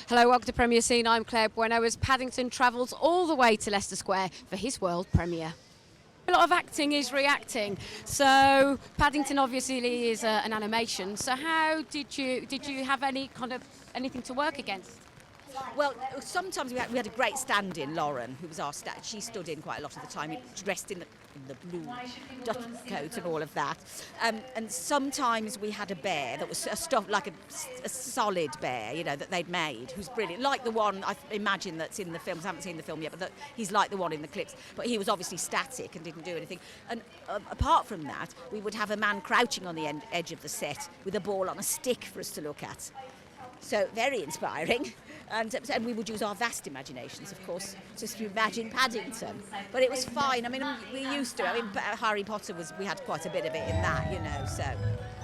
Hello, welcome to Premier Scene. I'm Claire Bueno as Paddington travels all the way to Leicester Square for his world premiere. A lot of acting is reacting. So Paddington obviously is an animation. So how did you have anything to work against? Well, sometimes we had a great stand-in, Lauren, who was our she stood in quite a lot of the time, dressed in the blue ducky coat and all of that. And sometimes we had a bear that was a solid bear, that they'd made, who's brilliant, like the one I imagine that's in the films. I haven't seen the film yet, but he's like the one in the clips. But he was obviously static and didn't do anything. And apart from that, we would have a man crouching on the edge of the set with a ball on a stick for us to look at. So very inspiring, and we would use our vast imaginations, of course, just to imagine Paddington. But it was fine. I mean, we used to. I mean, Harry Potter we had quite a bit of it in that, so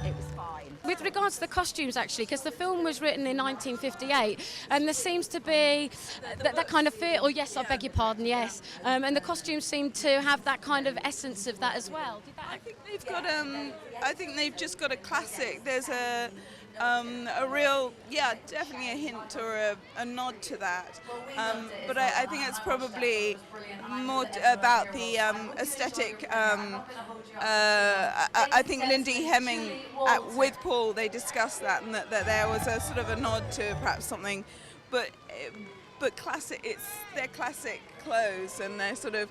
it was fine. With regards to the costumes, actually, because the film was written in 1958, and there seems to be that kind of fear. Oh, yes, I beg your pardon. Yes, and the costumes seem to have that kind of essence of that as well. I think they've got. I think they've just got a classic. There's a real, definitely a hint or a nod to that. But I think it's probably more about the aesthetic. I think Lindy Hemming with Paul, they discussed that, and that there was a sort of a nod to perhaps something, but classic. It's their classic clothes, and they're sort of.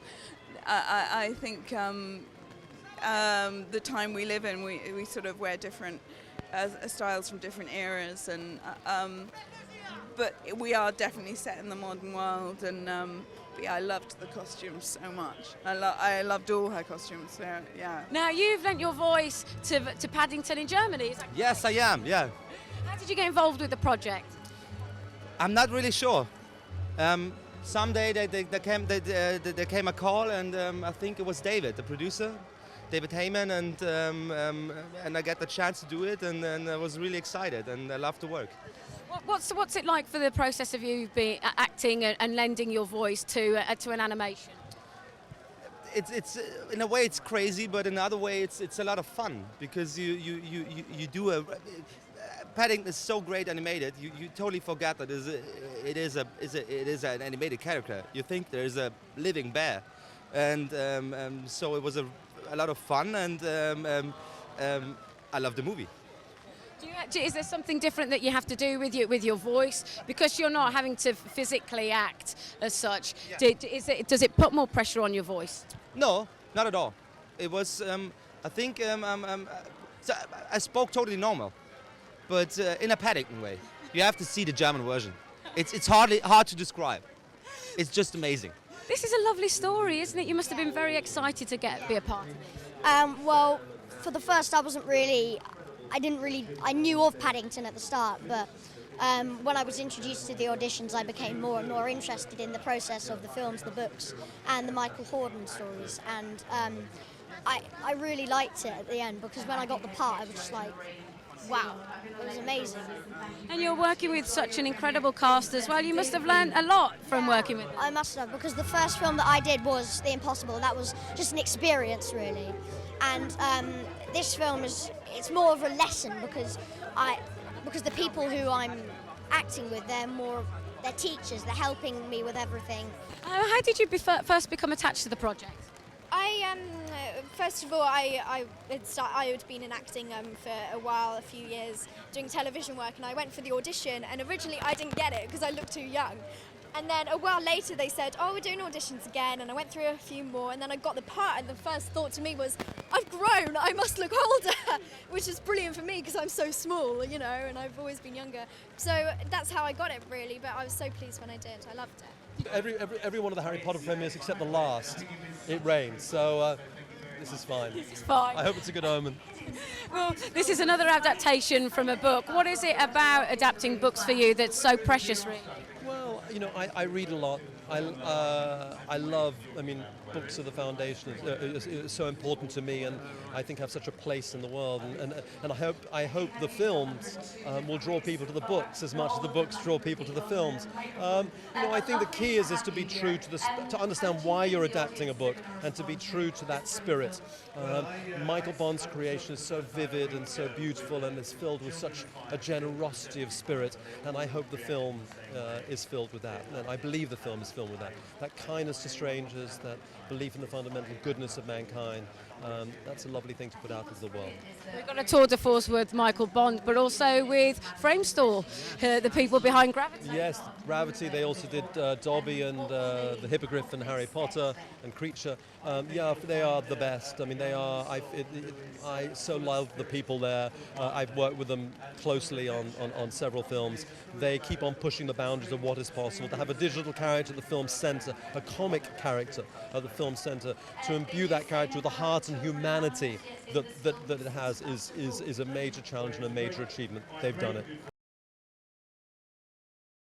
I think the time we live in, we sort of wear different. Styles from different eras, and but we are definitely set in the modern world, and I loved the costumes so much. I loved all her costumes. So, yeah. Now you've lent your voice to Paddington in Germany. Is that correct? Yes, I am. Yeah. How did you get involved with the project? I'm not really sure. Someday there came a call, and I think it was David, the producer. David Heyman, and I got the chance to do it, and I was really excited, and I love to work. What's it like for the process of you being acting and lending your voice to an animation? It's in a way it's crazy, but in another way it's a lot of fun, because you do Paddington is so great animated. You totally forget that it is an animated character. You think there is a living bear, and so it was a lot of fun, and I love the movie. Is there something different that you have to do with your voice, because you're not having to physically act as such? Yeah. Does it put more pressure on your voice? No, not at all. It was I think so I spoke totally normal, but in a Paddington way. You have to see the German version. It's hard to describe. It's just amazing. This is a lovely story, isn't it? You must have been very excited to be a part of it. Well, for the first, I knew of Paddington at the start, but when I was introduced to the auditions, I became more and more interested in the process of the films, the books, and the Michael Hordern stories. And I really liked it at the end, because when I got the part, I was just like, wow, it was amazing. And you're working with such an incredible cast as well. You must have learned a lot from working with them. I must have, because the first film that I did was The Impossible. That was just an experience, really. And this film it's more of a lesson, because the people who I'm acting with, they're teachers. They're helping me with everything. How did you first become attached to the project? First of all, I had been in acting for a while, a few years, doing television work, and I went for the audition, and originally I didn't get it because I looked too young. And then a while later they said, we're doing auditions again, and I went through a few more, and then I got the part, and the first thought to me was, I've grown, I must look older, which is brilliant for me because I'm so small, and I've always been younger. So that's how I got it, really, but I was so pleased when I did. I loved it. Every one of the Harry Potter premieres except the last, it rained, so this is fine. This is fine. I hope it's a good omen. Well, this is another adaptation from a book. What is it about adapting books for you that's so precious, really? Well, I read a lot. I love, books are the foundation is so important to me, and I think have such a place in the world. And I hope the films will draw people to the books as much as the books draw people to the films. I think the key is to be true to understand why you're adapting a book and to be true to that spirit. Michael Bond's creation is so vivid and so beautiful and is filled with such a generosity of spirit, and I hope the film is filled with that, and I believe the film is filled with that. That kindness to strangers, that belief in the fundamental goodness of mankind, that's a lovely thing to put out into the world. We've got a tour de force with Michael Bond, but also with Framestore, the people behind Gravity. Yes, Gravity. They also did Dobby and the Hippogriff and Harry Potter and Creature. Yeah, they are the best. I mean, they are. I so love the people there. I've worked with them closely on several films. They keep on pushing the boundaries of what is possible. To have a digital character at the film centre, a comic character at the film centre, to imbue that character with the heart and humanity that it has is a major challenge and a major achievement. They've done it.